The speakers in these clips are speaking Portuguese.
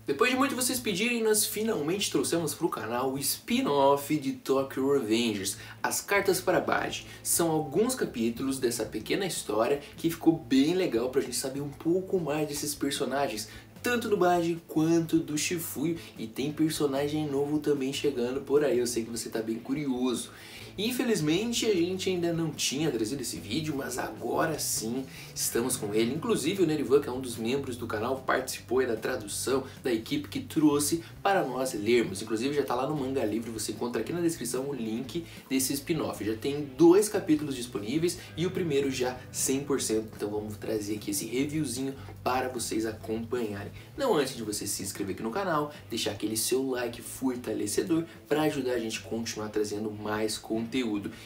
Depois de muito vocês pedirem, nós finalmente trouxemos para o canal o spin-off de Tokyo Revengers, As Cartas para Baji. São alguns capítulos dessa pequena história que ficou bem legal pra gente saber um pouco mais desses personagens, tanto do Baji quanto do Shifuyo, e tem personagem novo também chegando por aí, eu sei que você tá bem curioso. Infelizmente a gente ainda não tinha trazido esse vídeo, mas agora sim estamos com ele. Inclusive o Nerivan, que é um dos membros do canal, participou da tradução da equipe que trouxe para nós lermos. Inclusive já está lá no Manga Livre, você encontra aqui na descrição o link desse spin-off. Já tem 2 capítulos disponíveis e o primeiro já 100%, então vamos trazer aqui esse reviewzinho para vocês acompanharem. Não antes de você se inscrever aqui no canal, deixar aquele seu like fortalecedor para ajudar a gente a continuar trazendo mais conteúdo.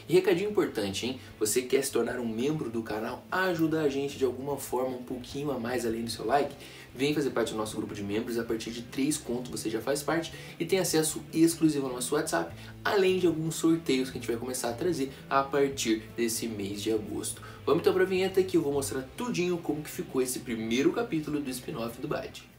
E recadinho importante, hein? Você quer se tornar um membro do canal, ajudar a gente de alguma forma um pouquinho a mais além do seu like? Vem fazer parte do nosso grupo de membros, a partir de 3 contos você já faz parte e tem acesso exclusivo ao nosso WhatsApp, além de alguns sorteios que a gente vai começar a trazer a partir desse mês de agosto. Vamos então para a vinheta que eu vou mostrar tudinho como que ficou esse primeiro capítulo do spin-off do Baji.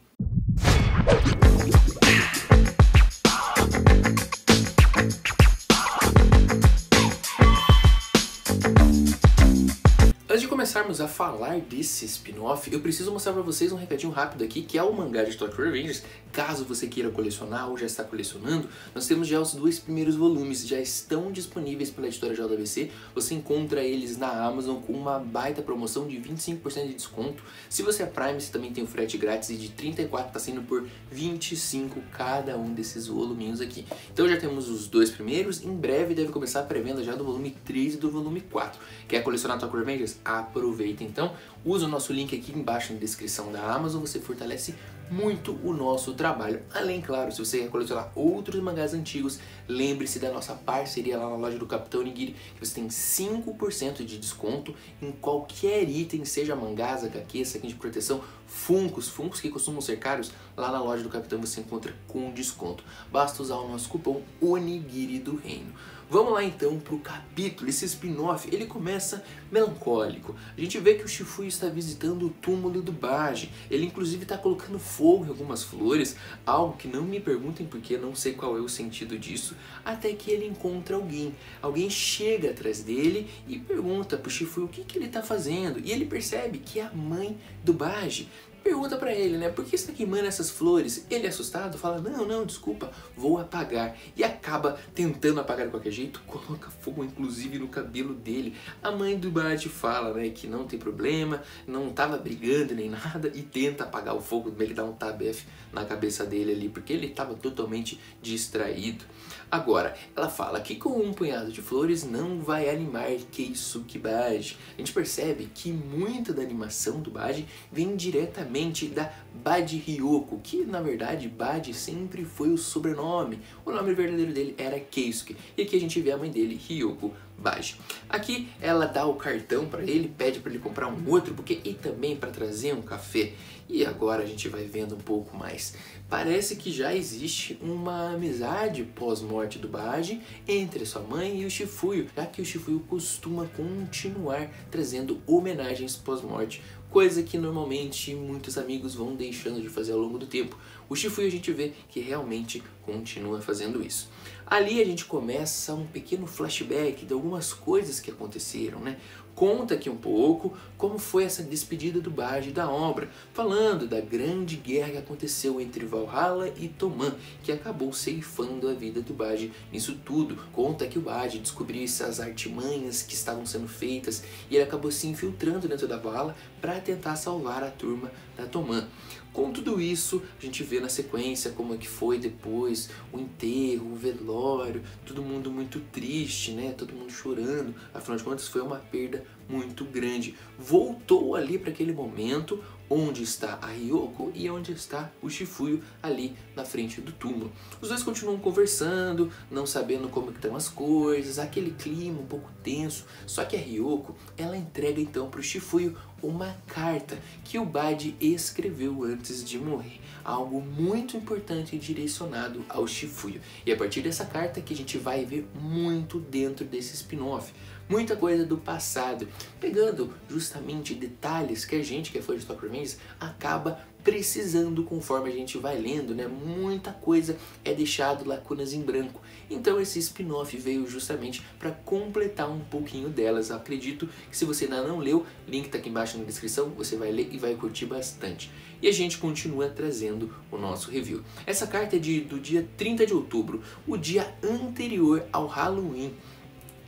Antes de começarmos a falar desse spin-off, eu preciso mostrar pra vocês um recadinho rápido aqui, que é o mangá de Tokyo Revengers. Caso você queira colecionar ou já está colecionando, nós temos já os 2 primeiros volumes, já estão disponíveis pela editora JBC. Você encontra eles na Amazon com uma baita promoção de 25% de desconto. Se você é Prime, você também tem o frete grátis, e de 34 está sendo por 25 cada um desses voluminhos aqui. Então já temos os 2 primeiros, em breve deve começar a pré-venda já do volume 3 e do volume 4. Quer colecionar Tokyo Revengers? Aproveita então, usa o nosso link aqui embaixo na descrição da Amazon, você fortalece muito o nosso trabalho. Além, claro, se você quer colecionar outros mangás antigos, lembre-se da nossa parceria lá na loja do Capitão Nigiri, que você tem 5% de desconto em qualquer item, seja mangás, HQ, saquinho de proteção, Funkos que costumam ser caros, lá na loja do Capitão você encontra com desconto. Basta usar o nosso cupom ONIGIRI do Reino. Vamos lá então pro capítulo. Esse spin-off, ele começa melancólico. A gente vê que o Shifuyo está visitando o túmulo do Baji. Ele inclusive está colocando fogo em algumas flores, algo que não me perguntem porque não sei qual é o sentido disso, até que ele encontra alguém. Alguém chega atrás dele e pergunta pro Shifuyo o que ele está fazendo. E ele percebe que é a mãe do Baji. Pergunta pra ele, né, por que você tá queimando essas flores? Ele, assustado, fala, não, desculpa, vou apagar. E acaba tentando apagar de qualquer jeito, coloca fogo inclusive no cabelo dele. A mãe do Baji fala, né, que não tem problema, não tava brigando nem nada, e tenta apagar o fogo, ele dá um tabefe na cabeça dele ali, porque ele tava totalmente distraído. Agora, ela fala que com um punhado de flores não vai animar Keisuke Baji. A gente percebe que muita da animação do Baji vem diretamente da Baji Ryoko, que na verdade Baji sempre foi o sobrenome. O nome verdadeiro dele era Keisuke. E aqui a gente vê a mãe dele, Ryoko Baji. Aqui ela dá o cartão para ele, pede para ele comprar um outro e também para trazer um café. E agora a gente vai vendo um pouco mais. Parece que já existe uma amizade pós-morte do Baji entre sua mãe e o Shifuyo, já que o Shifuyo costuma continuar trazendo homenagens pós-morte, coisa que normalmente muitos amigos vão deixando de fazer ao longo do tempo. O Shifuyo a gente vê que realmente continua fazendo isso. Ali a gente começa um pequeno flashback de algumas coisas que aconteceram, né? Conta aqui um pouco como foi essa despedida do Baji da obra, falando da grande guerra que aconteceu entre Valhalla e Toman, que acabou ceifando a vida do Baji nisso tudo. Conta que o Baji descobriu essas artimanhas que estavam sendo feitas e ele acabou se infiltrando dentro da Valhalla para tentar salvar a turma da Toman. Com tudo isso, a gente vê na sequência como é que foi depois o enterro, o velório, todo mundo muito triste, né? Todo mundo chorando, afinal de contas foi uma perda muito grande. Voltou ali para aquele momento onde está a Ryoko e onde está o Shifuyo ali na frente do túmulo. Os dois continuam conversando, não sabendo como estão as coisas, aquele clima um pouco tenso, só que a Ryoko, ela entrega então para o Shifuyo uma carta que o Baji escreveu antes de morrer, algo muito importante direcionado ao Shifuyo. E a partir dessa carta que a gente vai ver muito dentro desse spin-off. muita coisa do passado, pegando justamente detalhes que a gente que é fã de Tokyo Revengers acaba precisando conforme a gente vai lendo, né? Muita coisa é deixado lacunas em branco. Então esse spin-off veio justamente para completar um pouquinho delas. Acredito que se você ainda não leu, link tá aqui embaixo na descrição, você vai ler e vai curtir bastante. E a gente continua trazendo o nosso review. Essa carta é do dia 30 de outubro, o dia anterior ao Halloween,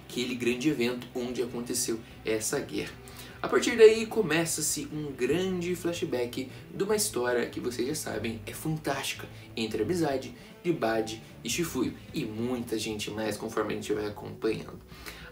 aquele grande evento onde aconteceu essa guerra. A partir daí começa-se um grande flashback de uma história que vocês já sabem é fantástica entre a amizade de Bade e Shifuyo e muita gente mais conforme a gente vai acompanhando.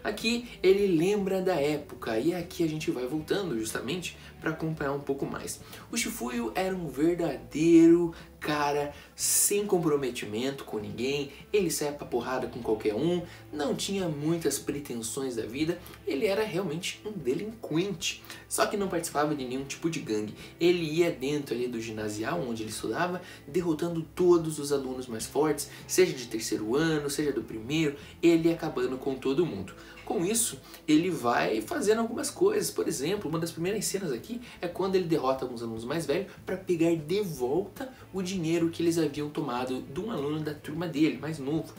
Aqui ele lembra da época e aqui a gente vai voltando justamente para acompanhar um pouco mais. O Shifuyo era um verdadeiro cara sem comprometimento com ninguém, ele saia pra porrada com qualquer um, não tinha muitas pretensões da vida, ele era realmente um delinquente, só que não participava de nenhum tipo de gangue. Ele ia dentro ali do ginasial onde ele estudava, derrotando todos os alunos mais fortes, seja de terceiro ano, seja do primeiro, ele ia acabando com todo mundo. Com isso, ele vai fazendo algumas coisas. Por exemplo, uma das primeiras cenas aqui é quando ele derrota alguns alunos mais velhos para pegar de volta o dinheiro que eles haviam tomado de um aluno da turma dele, mais novo.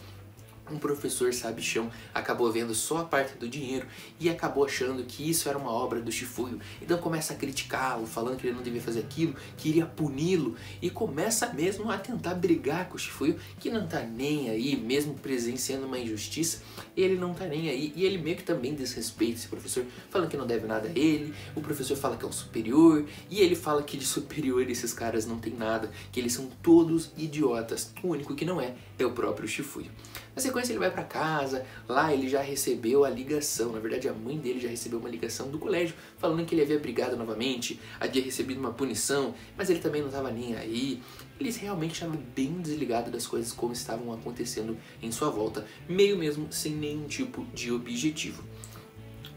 Um professor sabichão acabou vendo só a parte do dinheiro e acabou achando que isso era uma obra do Shifuyo. Então começa a criticá-lo, falando que ele não devia fazer aquilo, que iria puni-lo e começa mesmo a tentar brigar com o Shifuyo, que não tá nem aí, mesmo presenciando uma injustiça, ele não tá nem aí. E ele meio que também desrespeita esse professor, falando que não deve nada a ele, o professor fala que é um superior e ele fala que de superior esses caras não tem nada, que eles são todos idiotas, o único que não é o próprio Shifuyo. Na sequência ele vai para casa, lá ele já recebeu a ligação, na verdade a mãe dele já recebeu uma ligação do colégio falando que ele havia brigado novamente, havia recebido uma punição, mas ele também não estava nem aí. Ele realmente estava bem desligado das coisas como estavam acontecendo em sua volta, meio mesmo sem nenhum tipo de objetivo.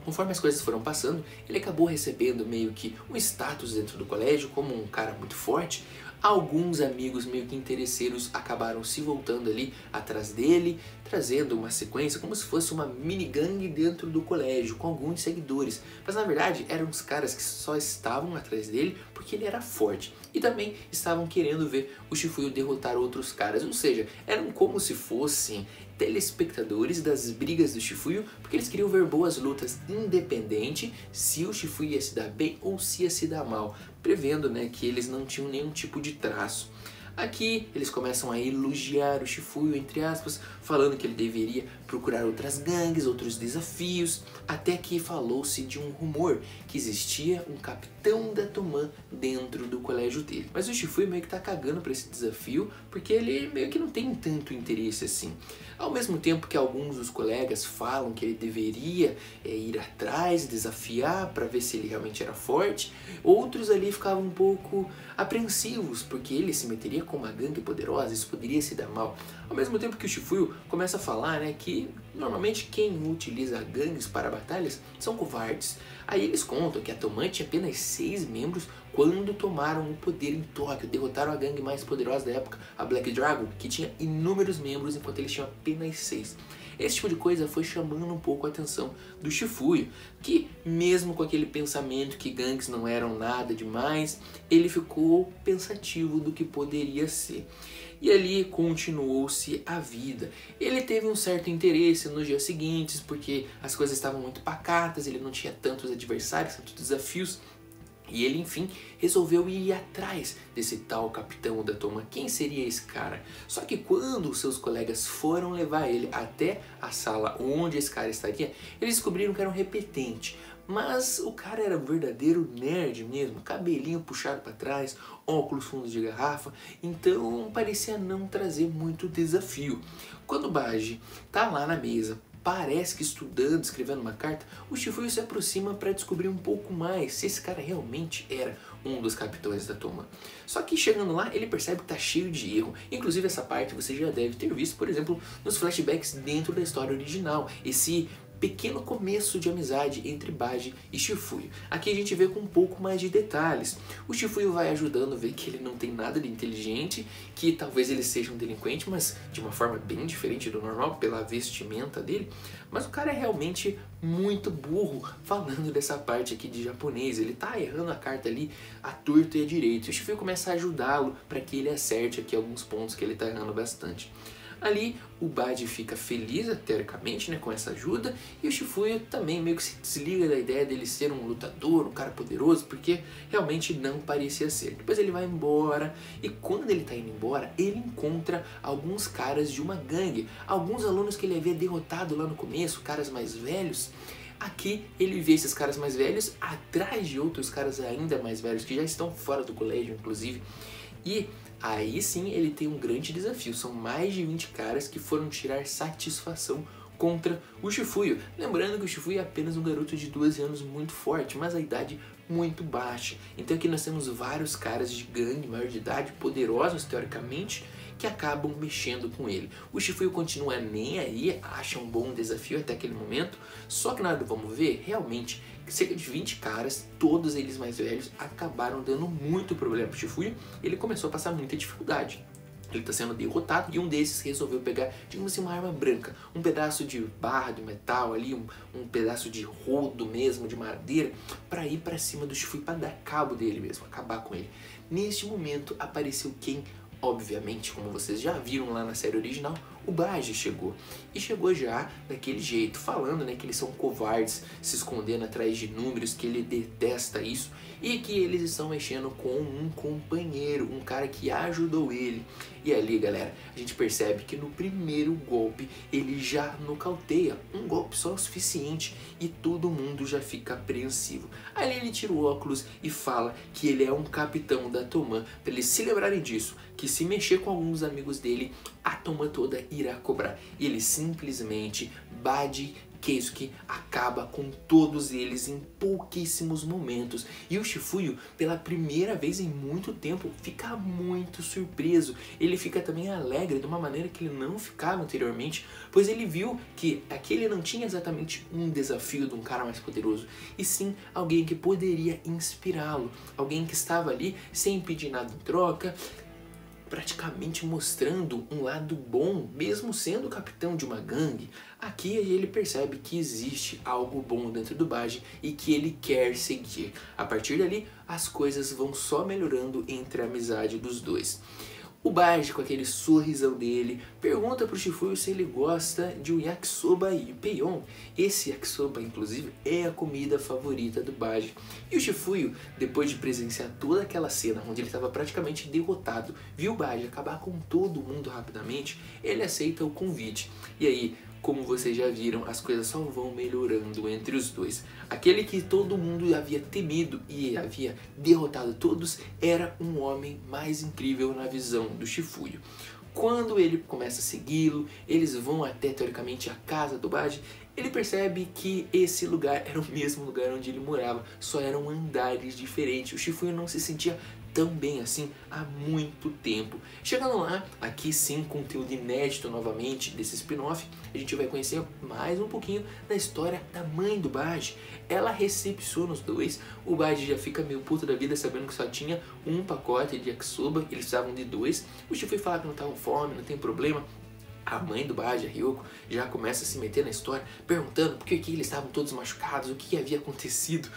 Conforme as coisas foram passando, ele acabou recebendo meio que um status dentro do colégio como um cara muito forte. Alguns amigos meio que interesseiros acabaram se voltando ali atrás dele, trazendo uma sequência como se fosse uma mini gangue dentro do colégio, com alguns seguidores. Mas na verdade eram os caras que só estavam atrás dele porque ele era forte. E também estavam querendo ver o Shifuyo derrotar outros caras, ou seja, eram como se fossem telespectadores das brigas do Shifuyo, porque eles queriam ver boas lutas independente se o Shifuyo ia se dar bem ou se ia se dar mal, prevendo, né, que eles não tinham nenhum tipo de traço. Aqui eles começam a elogiar o Shifuyo, entre aspas, falando que ele deveria procurar outras gangues, outros desafios, até que falou-se de um rumor que existia um capitão da Toman dentro do colégio dele. Mas o Shifuyo meio que tá cagando pra esse desafio, porque ele meio que não tem tanto interesse assim. Ao mesmo tempo que alguns dos colegas falam que ele deveria ir atrás, desafiar para ver se ele realmente era forte, outros ali ficavam um pouco apreensivos, porque ele se meteria com uma gangue poderosa, isso poderia se dar mal. Ao mesmo tempo que o Shifuyo começa a falar, né, que normalmente quem utiliza gangues para batalhas são covardes. Aí eles contam que a Toman tinha apenas 6 membros quando tomaram o poder em Tóquio, derrotaram a gangue mais poderosa da época, a Black Dragon, que tinha inúmeros membros enquanto eles tinham apenas 6. Esse tipo de coisa foi chamando um pouco a atenção do Shifuyo, que mesmo com aquele pensamento que gangues não eram nada demais, ele ficou pensativo do que poderia ser. E ali continuou-se a vida. Ele teve um certo interesse nos dias seguintes, porque as coisas estavam muito pacatas, ele não tinha tantos adversários, tantos desafios. E ele, enfim, resolveu ir atrás desse tal capitão da Toman. Quem seria esse cara? Só que quando os seus colegas foram levar ele até a sala onde esse cara estaria, eles descobriram que era um repetente. Mas o cara era um verdadeiro nerd mesmo, cabelinho puxado para trás, óculos fundos de garrafa, então parecia não trazer muito desafio. Quando o Baji tá lá na mesa, parece que estudando, escrevendo uma carta, o Shifuyo se aproxima para descobrir um pouco mais se esse cara realmente era um dos capitães da Toman. Só que chegando lá, ele percebe que tá cheio de erro. Inclusive essa parte você já deve ter visto, por exemplo, nos flashbacks dentro da história original. Esse pequeno começo de amizade entre Baji e Shifuyo. Aqui a gente vê com um pouco mais de detalhes. O Shifuyo vai ajudando a ver que ele não tem nada de inteligente, que talvez ele seja um delinquente, mas de uma forma bem diferente do normal, pela vestimenta dele. Mas o cara é realmente muito burro falando dessa parte aqui de japonês. Ele tá errando a carta ali à torto e à direito. E o Shifuyo começa a ajudá-lo para que ele acerte aqui alguns pontos que ele tá errando bastante. Ali o Baji fica feliz, teoricamente, né, com essa ajuda, e o Shifuyo também meio que se desliga da ideia dele ser um lutador, um cara poderoso, porque realmente não parecia ser. Depois ele vai embora, e quando ele tá indo embora, ele encontra alguns caras de uma gangue, alguns alunos que ele havia derrotado lá no começo, caras mais velhos. Aqui ele vê esses caras mais velhos atrás de outros caras ainda mais velhos, que já estão fora do colégio, inclusive, e aí sim ele tem um grande desafio. São mais de 20 caras que foram tirar satisfação contra o Shifuyo. Lembrando que o Shifuyo é apenas um garoto de 12 anos muito forte, mas a idade muito baixa. Então aqui nós temos vários caras de gangue, maior de idade, poderosos teoricamente, que acabam mexendo com ele. O Shifuyo continua nem aí, acha um bom desafio até aquele momento, só que na hora do vamos ver, realmente, cerca de 20 caras, todos eles mais velhos, acabaram dando muito problema pro Shifuyo. Ele começou a passar muita dificuldade. Ele está sendo derrotado e um desses resolveu pegar, digamos assim, uma arma branca, um pedaço de barra de metal ali, um pedaço de rodo mesmo, de madeira, para ir para cima do Shifuyo, para dar cabo dele mesmo, acabar com ele. Neste momento apareceu quem? Obviamente, como vocês já viram lá na série original, o Baji chegou. E chegou já daquele jeito, falando, né, que eles são covardes, se escondendo atrás de números, que ele detesta isso. E que eles estão mexendo com um companheiro, um cara que ajudou ele. E ali, galera, a gente percebe que no primeiro golpe ele já nocauteia. Um golpe só o suficiente e todo mundo já fica apreensivo. Ali ele tira o óculos e fala que ele é um capitão da Toman, para eles se lembrarem disso, que se mexer com alguns amigos dele, a Toman toda irá cobrar. E ele simplesmente, Baji Keisuke, acaba com todos eles em pouquíssimos momentos. E o Shifuyo, pela primeira vez em muito tempo, fica muito surpreso. Ele fica também alegre de uma maneira que ele não ficava anteriormente, pois ele viu que aquele não tinha exatamente um desafio de um cara mais poderoso, e sim alguém que poderia inspirá-lo, alguém que estava ali sem pedir nada em troca, praticamente mostrando um lado bom, mesmo sendo o capitão de uma gangue. Aqui ele percebe que existe algo bom dentro do Baji e que ele quer seguir. A partir dali, as coisas vão só melhorando entre a amizade dos dois. O Baji, com aquele sorrisão dele, pergunta pro Shifuyo se ele gosta de um yakisoba e peion. Esse yakisoba, inclusive, é a comida favorita do Baji. E o Shifuyo, depois de presenciar toda aquela cena onde ele estava praticamente derrotado, viu o Baji acabar com todo mundo rapidamente, ele aceita o convite. E aí, como vocês já viram, as coisas só vão melhorando entre os dois. Aquele que todo mundo havia temido e havia derrotado todos era um homem mais incrível na visão do Shifuyo. Quando ele começa a segui-lo, eles vão até, teoricamente, a casa do Baji. Ele percebe que esse lugar era o mesmo lugar onde ele morava, só eram andares diferentes. O Shifuyo não se sentia tão bem assim há muito tempo. Chegando lá, aqui sim, conteúdo inédito novamente desse spin-off, a gente vai conhecer mais um pouquinho da história da mãe do Baji. Ela recepciona os dois, o Baji já fica meio puto da vida sabendo que só tinha um pacote de yakisoba, eles precisavam de 2. O Shifuyo fala que não estavam com fome, não tem problema. A mãe do Baji, a Ryoko, já começa a se meter na história, perguntando por que eles estavam todos machucados, o que havia acontecido.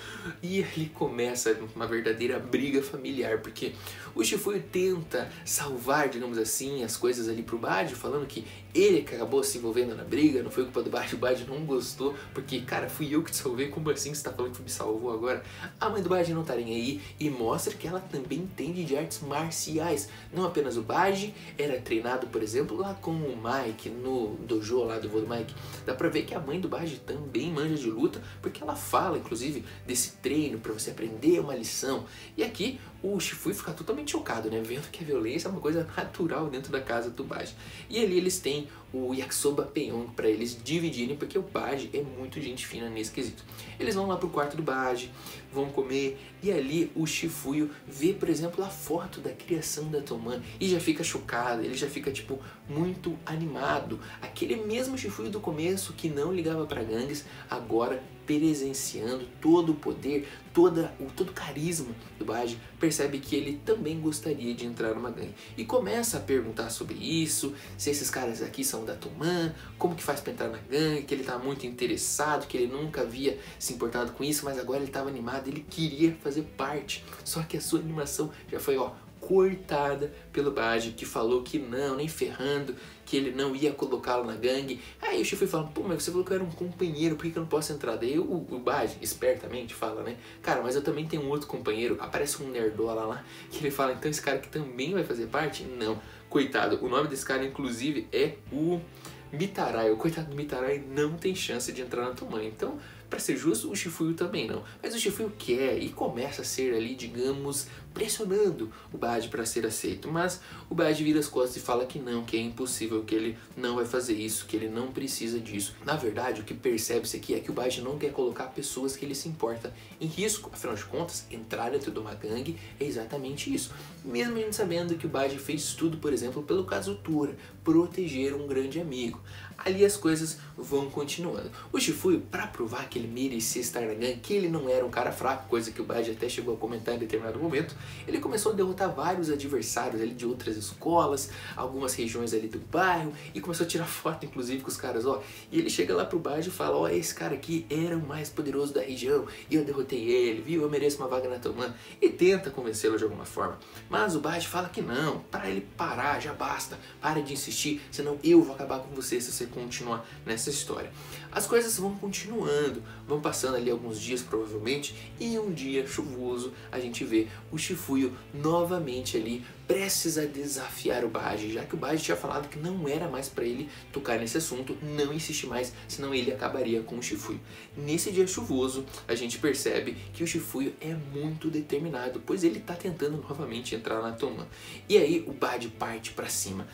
E ali começa uma verdadeira briga familiar, porque o Shifuyo tenta salvar, digamos assim, as coisas ali pro Baji, falando que ele acabou se envolvendo na briga, não foi culpa do Baji, o Baji não gostou, porque, cara, fui eu que te salvei, como assim você tá falando que me salvou agora? A mãe do Baji não tá nem aí e mostra que ela também entende de artes marciais. Não apenas o Baji era treinado, por exemplo, lá com o Mike, no dojo lá do vô do Mike. Dá pra ver que a mãe do Baji também manja de luta, porque ela fala, inclusive, desse treino pra você aprender uma lição. E aqui, o Shifuyu fica totalmente chocado, né? Vendo que a violência é uma coisa natural dentro da casa do Baji. E ali eles têm o yakisoba Pyong para eles dividirem, porque o Baji é muito gente fina nesse quesito. Eles vão lá pro quarto do Baji, vão comer, e ali o Shifuyu vê, por exemplo, a foto da criação da Toman e já fica chocado, ele já fica, tipo, muito animado. Aquele mesmo Shifuyu do começo que não ligava para gangues, agora presenciando todo o poder, todo o carisma do Baji, percebe que ele também gostaria de entrar numa gangue. E começa a perguntar sobre isso, se esses caras aqui são da Toman, como que faz para entrar na gangue, que ele tá muito interessado, que ele nunca havia se importado com isso, mas agora ele estava animado, ele queria fazer parte. Só que a sua animação já foi, ó, cortada pelo Baji, que falou que não, nem ferrando, que ele não ia colocá-lo na gangue. Aí o Shifuyu fala, pô, mas você falou que eu era um companheiro, por que eu não posso entrar? Daí o Baji, espertamente, fala, né, cara, mas eu também tenho um outro companheiro, aparece um nerdola lá, que ele fala, então esse cara que também vai fazer parte? Não, coitado, o nome desse cara, inclusive, é o Mitarai. O coitado do Mitarai não tem chance de entrar na Toman. Então, para ser justo, o Shifuyu também não. Mas o Shifuyu quer e começa a ser ali, digamos, pressionando o Baji para ser aceito. Mas o Baji vira as costas e fala que não, que é impossível, que ele não vai fazer isso, que ele não precisa disso. Na verdade, o que percebe-se aqui é que o Baji não quer colocar pessoas que ele se importa em risco. Afinal de contas, entrar dentro de uma gangue é exatamente isso. Mesmo a gente sabendo que o Baji fez tudo, por exemplo, pelo Kazutora, proteger um grande amigo. Ali as coisas vão continuando. O Shifuyu, para provar que ele merecia estar na gangue, que ele não era um cara fraco, coisa que o Baji até chegou a comentar em determinado momento, ele começou a derrotar vários adversários ali de outras escolas, algumas regiões ali do bairro, e começou a tirar foto, inclusive, com os caras, ó. E ele chega lá pro Baji e fala, ó, esse cara aqui era o mais poderoso da região, e eu derrotei ele, viu? Eu mereço uma vaga na Toman. E tenta convencê-lo de alguma forma. Mas o Baji fala que não, para ele parar, já basta, para de insistir, senão eu vou acabar com você se você continuar nessa história. As coisas vão continuando, vão passando ali alguns dias provavelmente, e um dia chuvoso a gente vê o Shifuyu novamente ali prestes a desafiar o Baji, já que o Baji tinha falado que não era mais para ele tocar nesse assunto, não insistir mais, senão ele acabaria com o Shifuyu. Nesse dia chuvoso, a gente percebe que o Shifuyu é muito determinado, pois ele está tentando novamente entrar na Toman. E aí o Baji parte para cima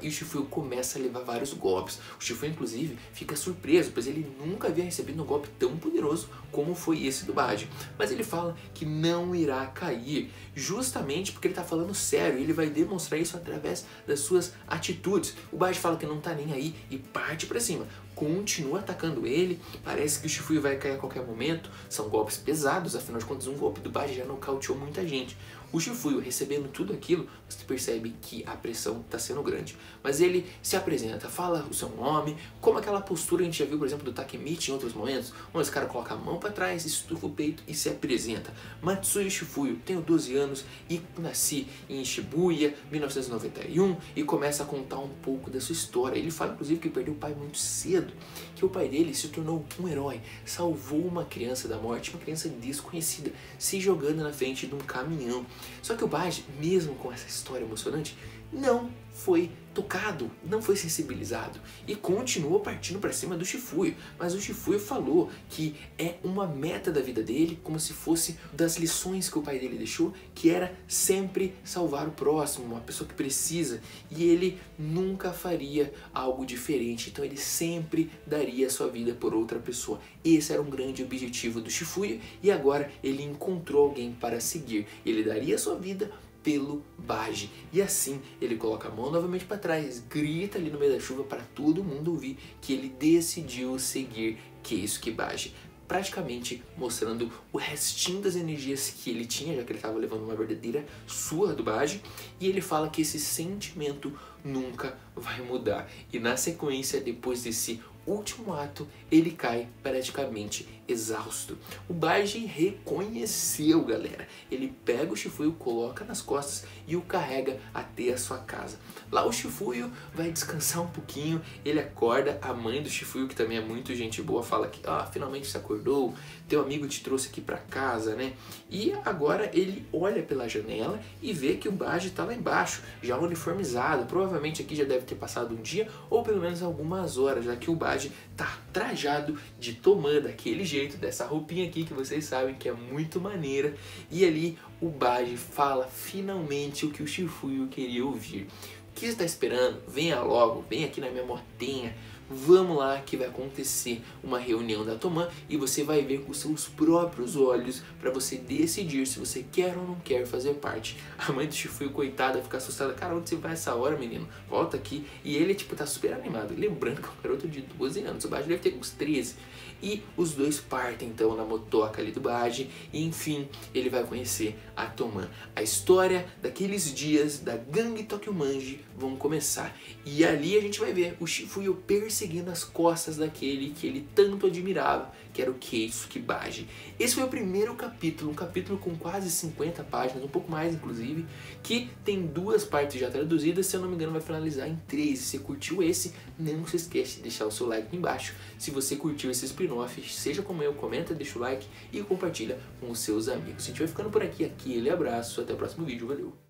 e o Shifuyu começa a levar vários golpes. O Shifuyu, inclusive, fica surpreso, pois ele nunca havia recebido um golpe tão poderoso como foi esse do Baji. Mas ele fala que não irá cair, justamente porque ele está falando sério, e ele vai demonstrar isso através das suas atitudes. O Baji fala que não está nem aí e parte para cima. Continua atacando ele, parece que o Shifuyu vai cair a qualquer momento, são golpes pesados, afinal de contas um golpe do Baji já nocauteou muita gente. O Shifuyu recebendo tudo aquilo, você percebe que a pressão está sendo grande. Mas ele se apresenta, fala o seu nome, como aquela postura que a gente já viu, por exemplo, do Takemichi em outros momentos, onde esse cara coloca a mão para trás, estufa o peito e se apresenta. Matsui Shifuyu, tenho 12 anos e nasci em Shibuya, 1991, e começa a contar um pouco da sua história. Ele fala, inclusive, que perdeu o pai muito cedo, que o pai dele se tornou um herói, salvou uma criança da morte, uma criança desconhecida, se jogando na frente de um caminhão. Só que o Baji, mesmo com essa história emocionante, não foi tocado, não foi sensibilizado e continuou partindo para cima do Shifuyu. Mas o Shifuyu falou que é uma meta da vida dele, como se fosse das lições que o pai dele deixou, que era sempre salvar o próximo, uma pessoa que precisa, e ele nunca faria algo diferente, então ele sempre daria a sua vida por outra pessoa. Esse era um grande objetivo do Shifuyu e agora ele encontrou alguém para seguir. Ele daria a sua vida pelo Baji. E assim ele coloca a mão novamente para trás, grita ali no meio da chuva para todo mundo ouvir que ele decidiu seguir Keisuke Baji, praticamente mostrando o restinho das energias que ele tinha, já que ele estava levando uma verdadeira surra do Baji, e ele fala que esse sentimento nunca vai mudar. E na sequência, depois desse último ato, ele cai praticamente exausto. O Baji reconheceu, galera. Ele pega o Shifuyu, coloca nas costas e o carrega até a sua casa. Lá o Shifuyu vai descansar um pouquinho, ele acorda, a mãe do Shifuyu, que também é muito gente boa, fala que finalmente você acordou, teu amigo te trouxe aqui pra casa, né? E agora ele olha pela janela e vê que o Baji tá lá embaixo, já uniformizado. Provavelmente aqui já deve ter passado um dia ou pelo menos algumas horas, já que o Baji Baji tá trajado de Toman, daquele jeito, dessa roupinha aqui que vocês sabem que é muito maneira. E ali o Baji fala finalmente o que o Shifuyu queria ouvir. O que você está esperando? Venha logo, vem aqui na minha mortenha. Vamos lá que vai acontecer uma reunião da Toman e você vai ver com seus próprios olhos para você decidir se você quer ou não quer fazer parte. A mãe do Shifuyu, coitada, fica assustada. Cara, onde você vai essa hora, menino? Volta aqui. E ele, tipo, tá super animado. Lembrando que é um garoto de 12 anos. O Baji deve ter uns 13. E os dois partem, então, na motoca ali do Baji. E, enfim, ele vai conhecer a Toman. A história daqueles dias da gangue Tokyomanji vão começar. E ali a gente vai ver o Shifuyu perseguindo as costas daquele que ele tanto admirava, que era o Keisuke Baji. Esse foi o primeiro capítulo, um capítulo com quase 50 páginas, um pouco mais inclusive, que tem 2 partes já traduzidas, se eu não me engano vai finalizar em 3. Se você curtiu esse, não se esquece de deixar o seu like aqui embaixo. Se você curtiu esse spin-off, seja como eu, comenta, deixa o like e compartilha com os seus amigos. A gente vai ficando por aqui, aquele abraço, até o próximo vídeo, valeu!